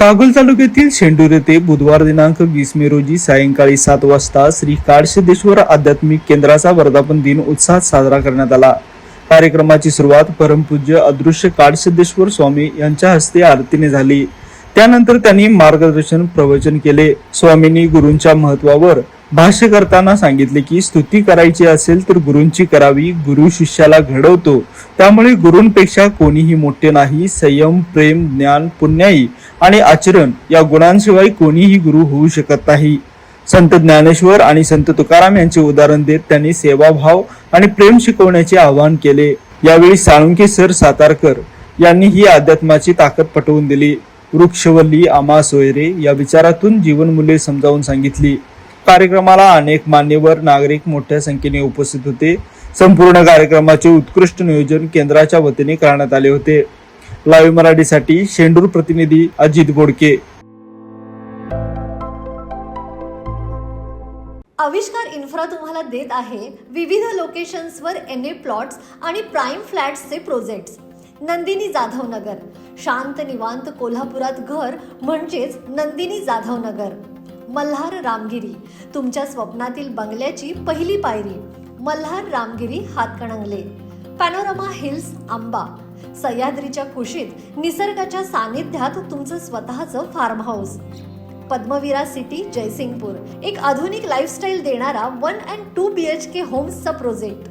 कागल तालुक्यातील शेंडूर येथे बुधवार दिनांक 20 मे रोजी सायंकाळी 7 वाजता श्री काडसिद्धेश्वर आध्यात्मिक केंद्राचा वर्धापन दिन उत्साहात साजरा करण्यात आला। कार्यक्रमाची सुरुवात परमपूज्य अदृश्य काडसिद्धेश्वर स्वामी यांच्या हस्ते आरतीने झाली। त्यानंतर त्यांनी मार्गदर्शन प्रवचन केले। स्वामींनी गुरूंच्या महत्त्वावर भाष्य करताना सांगितले की स्तुती करायची असेल तर गुरूंची करावी। गुरु शिष्याला घडवतो, त्यामुळे गुरूंपेक्षा कोणीही मोठे नाही। संयम, प्रेम, ज्ञान, पुण्याई आणि आचरण या गुणांशिवाय कोणीही गुरु होऊ शकत नाही। संत ज्ञानेश्वर आणि संत तुकाराम यांचे उदाहरण देत त्यांनी सेवाभाव आणि प्रेम शिकवण्याचे आवाहन केले। यावेळी साळुंके सर सातारकर यांनी ही अध्यात्माची ताकद पटवून दिली। वृक्षवल्ली आम्हा सोयरे या विचारातून जीवनमूल्ये समजावून सांगितली। कार्यक्रमाला अनेक मान्यवर नागरिक मोठ्या संख्येने उपस्थित होते। संपूर्ण कार्यक्रमाचे उत्कृष्ट नियोजन केंद्राच्या वतीने करण्यात आले होते। लाईव्ह मराठीसाठी शेंडूर प्रतिनिधी अजित गोडके। आविष्कार इन्फ्रा तुम्हाला देत आहे विविध लोकेशन्सवर एनए प्लॉट्स आणि प्राइम फ्लॅट्सचे प्रोजेक्ट्स। नंदिनी जाधव नगर, शांत निवांत कोल्हापुरात घर म्हणजेच नंदिनी जाधव नगर। मल्हार रामगिरी, तुमच्या स्वप्नातील बंगल्याची पहिली पायरी। मल्हार रामगिरी हातकणंगले। पॅनोरमा हिल्स आंबा, सह्याद्रीच्या कुशीत निसर्गाच्या सानिध्यात तुमचं स्वतःचं farm house. Padmavira city Jaysingpur, एक आधुनिक लाईफस्टाईल देणारा 1 and 2 BHK होम्सचा प्रोजेक्ट।